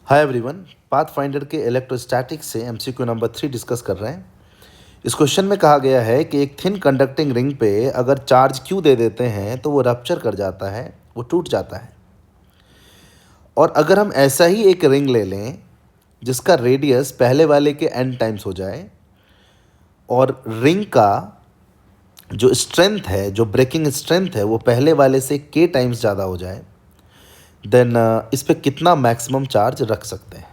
Hi everyone, pathfinder के electrostatics से MCQ number 3 discuss कर रहे हैं। इस क्वेश्चन में कहा गया है कि एक थिन कंडक्टिंग रिंग पे अगर चार्ज क्यू दे देते हैं तो वो रप्चर कर जाता है, वो टूट जाता है। और अगर हम ऐसा ही एक रिंग ले लें जिसका रेडियस पहले वाले के n टाइम्स हो जाए और रिंग का जो स्ट्रेंथ है, जो ब्रेकिंग स्ट्रेंथ है, वो पहले वाले से k टाइम्स ज़्यादा हो जाए, देन इस पे कितना मैक्सिमम चार्ज रख सकते हैं।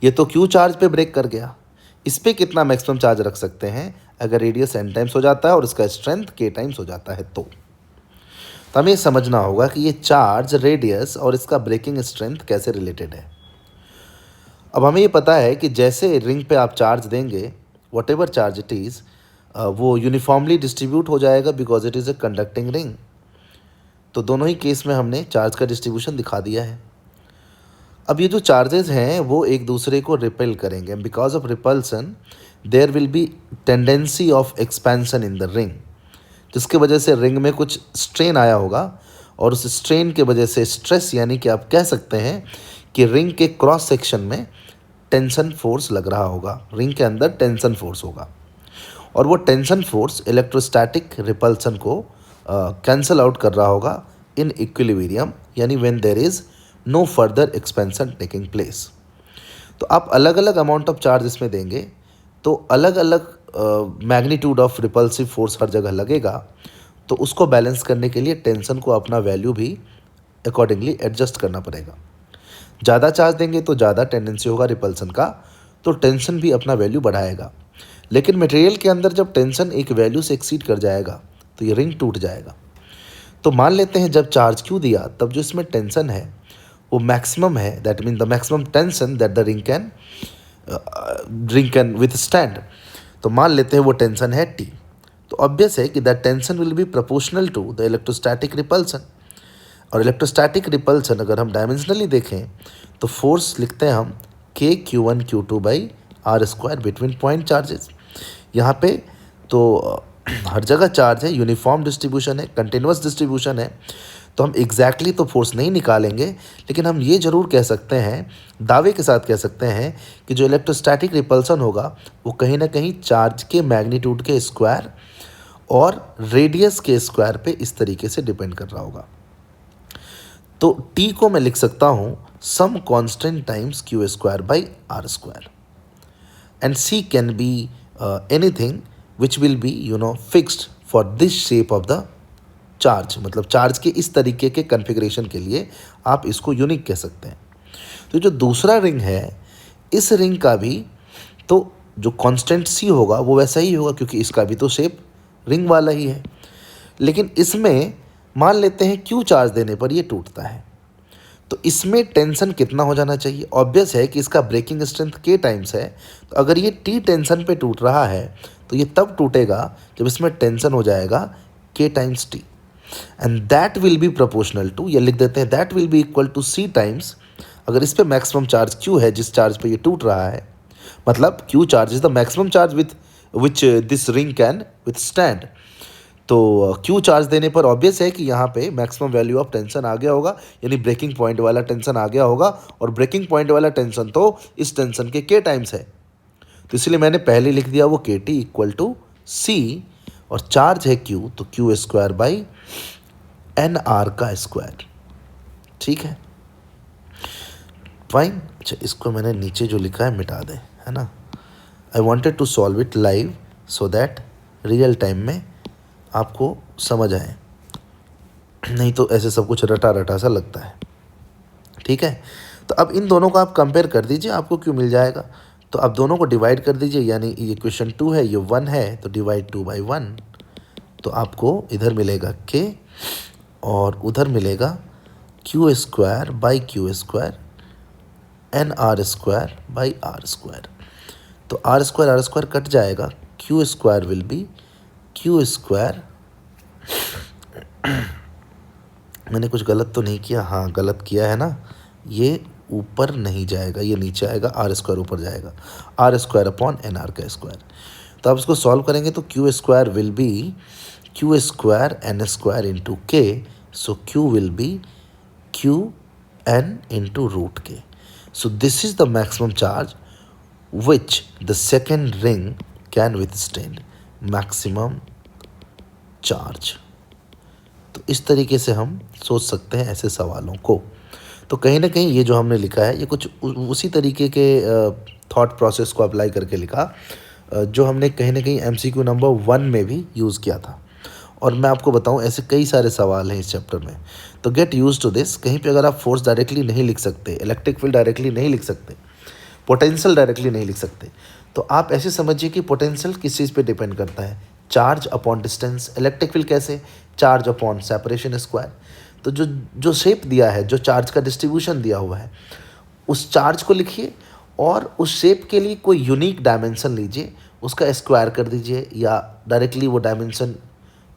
ये तो क्यू चार्ज पे ब्रेक कर गया, इस पे कितना मैक्सिमम चार्ज रख सकते हैं अगर रेडियस n टाइम्स हो जाता है और इसका स्ट्रेंथ k टाइम्स हो जाता है। तो हमें समझना होगा कि ये चार्ज, रेडियस और इसका ब्रेकिंग स्ट्रेंथ कैसे रिलेटेड है। अब हमें ये पता है कि जैसे रिंग पे आप चार्ज देंगे, what ever charge it is, वो यूनिफॉर्मली डिस्ट्रीब्यूट हो जाएगा because it is a conducting ring. तो दोनों ही केस में हमने चार्ज का डिस्ट्रीब्यूशन दिखा दिया है। अब ये जो चार्जेस हैं वो एक दूसरे को रिपेल करेंगे। Because of repulsion there will be tendency of expansion in the ring, जिसके वजह से रिंग में कुछ स्ट्रेन आया होगा और उस स्ट्रेन के वजह से स्ट्रेस, यानी कि आप कह सकते हैं कि रिंग के क्रॉस सेक्शन में टेंशन फोर्स लग रहा होगा, रिंग के अंदर टेंशन फोर्स होगा और वो टेंशन फोर्स इलेक्ट्रोस्टैटिक रिपल्सन को कैंसल आउट कर रहा होगा इन इक्विलिब्रियम, यानी when there is no further expansion taking place. तो आप अलग अलग अमाउंट ऑफ चार्ज इसमें देंगे तो अलग अलग magnitude of repulsive force her जगह लगेगा। तो उसको बैलेंस करने के लिए टेंशन को अपना वैल्यू भी अकॉर्डिंगली एडजस्ट करना पड़ेगा। ज़्यादा चार्ज देंगे तो ज़्यादा टेंडेंसी होगा रिपल्सन का, तो टेंशन भी अपना वैल्यू बढ़ाएगा। लेकिन मटेरियल के अंदर जब टेंशन एक वैल्यू से एक्सीड कर जाएगा तो ये रिंग टूट जाएगा। तो मान लेते हैं जब चार्ज क्यू दिया तब जो इसमें टेंशन है वो मैक्सिमम है, that mean the maximum tension that the ring can with stand. तो मान लेते हैं वो टेंशन है टी। तो ऑब्वियस है कि that tension will be proportional to the electrostatic repulsion. और इलेक्ट्रोस्टैटिक रिपल्सन अगर हम डायमेंशनली देखें तो फोर्स लिखते हैं हम K Q1 Q2/r² between point charges. यहाँ पे तो हर जगह चार्ज है, यूनिफॉर्म डिस्ट्रीब्यूशन है, कंटिन्यूअस डिस्ट्रीब्यूशन है। तो हम एग्जैक्टली तो फोर्स नहीं निकालेंगे, लेकिन हम ये जरूर कह सकते हैं, दावे के साथ कह सकते हैं कि जो इलेक्ट्रोस्टैटिक रिपल्सन होगा वो कहीं ना कहीं चार्ज के मैग्नीट्यूड के स्क्वायर और रेडियस के स्क्वायर पे इस तरीके से डिपेंड कर रहा होगा। तो टी को मैं लिख सकता हूँ some constant times Q²/r², and C can be anything which will be fixed for this shape of the charge. मतलब चार्ज के इस तरीके के कन्फिग्रेशन के लिए आप इसको यूनिक कह सकते हैं। तो जो दूसरा रिंग है, इस रिंग का भी तो जो कांस्टेंट सी होगा वो वैसा ही होगा क्योंकि इसका भी तो शेप रिंग वाला ही है। लेकिन इसमें मान लेते हैं क्यू चार्ज देने पर ये टूटता है, तो इसमें टेंशन कितना हो जाना चाहिए। ऑब्वियस है कि इसका ब्रेकिंग स्ट्रेंथ के टाइम्स है, तो अगर ये टी टेंशन पे टूट रहा है तो ये तब टूटेगा जब इसमें टेंशन हो जाएगा k times T, and that will be proportional to, या लिख देते हैं that will be equal to C times, अगर इस पे मैक्सिमम चार्ज क्यू है जिस चार्ज पे ये टूट रहा है, मतलब Q charge is the maximum charge with which this ring can with stand. तो क्यू चार्ज देने पर ऑब्वियस है कि यहाँ पे मैक्सिमम वैल्यू ऑफ टेंशन आ गया होगा, यानी ब्रेकिंग पॉइंट वाला टेंशन आ गया होगा, और ब्रेकिंग पॉइंट वाला टेंशन तो इस टेंशन के के टाइम्स है। तो इसलिए मैंने पहले लिख दिया वो के टी इक्वल टू सी, और चार्ज है क्यू तो Q²/NR²। ठीक है, फाइन। अच्छा, इसको मैंने नीचे जो लिखा है मिटा दें, है ना। I wanted to solve it live so that real time में आपको समझ आए, नहीं तो ऐसे सब कुछ रटा रटा सा लगता है। ठीक है, तो अब इन दोनों को आप कंपेयर कर दीजिए, आपको क्यों मिल जाएगा। तो अब दोनों को डिवाइड कर दीजिए, यानी ये क्वेश्चन 2 है, ये 1 है, तो डिवाइड 2/1, तो आपको इधर मिलेगा k और उधर मिलेगा Q²/Q², NR²/r²। तो r² कट जाएगा, Q² विल बी Q²। मैंने कुछ गलत तो नहीं किया? हाँ, गलत किया है ना। ये ऊपर नहीं जाएगा, ये नीचे आएगा, r² ऊपर जाएगा, r²/NR²। तो आप इसको सॉल्व करेंगे तो Q² will be Q²N² into k, so Q will be QN into √k। So this is the maximum charge which the second ring can withstand. Maximum charge. तो इस तरीके से हम सोच सकते हैं ऐसे सवालों को। तो कहीं ना कहीं ये जो हमने लिखा है ये कुछ उसी तरीके के थॉट प्रोसेस को अप्लाई करके लिखा जो हमने कहीं ना कहीं एमसीक्यू नंबर 1 में भी यूज़ किया था। और मैं आपको बताऊं ऐसे कई सारे सवाल हैं इस चैप्टर में, तो गेट यूज टू दिस। कहीं पे अगर आप फोर्स डायरेक्टली नहीं लिख सकते, इलेक्ट्रिक फील्ड डायरेक्टली नहीं लिख सकते, पोटेंशियल डायरेक्टली नहीं लिख सकते, तो आप ऐसे समझिए कि पोटेंशियल किस चीज़ पे डिपेंड करता है, charge upon distance. Electric field कैसे, चार्ज अपॉन सेपरेशन स्क्वायर। तो जो जो शेप दिया है, जो चार्ज का डिस्ट्रीब्यूशन दिया हुआ है, उस चार्ज को लिखिए और उस शेप के लिए कोई यूनिक डायमेंशन लीजिए, उसका स्क्वायर कर दीजिए, या डायरेक्टली वो डायमेंशन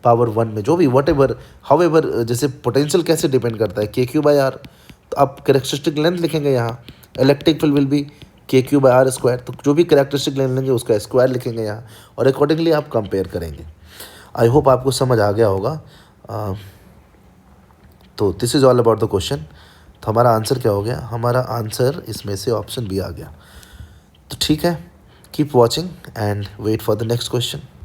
पावर 1 में जो भी वट एवर हाउ एवर। जैसे पोटेंशियल कैसे डिपेंड करता है, के क्यू बाई आर, तो आप कैरेक्टरिस्टिक लेंथ लिखेंगे यहाँ, इलेक्ट्रिक फील्ड विल बी के क्यू बाई आर स्क्वायर, तो जो भी कैरेक्टरिस्टिक लेंथ लेंगे उसका स्क्वायर लिखेंगे यहाँ, और अकॉर्डिंगली आप कंपेयर करेंगे। आई होप आपको समझ आ गया होगा। तो this is all about the question. तो हमारा आंसर क्या हो गया, हमारा आंसर इसमें से ऑप्शन बी आ गया। तो ठीक है, keep watching and wait for the next question.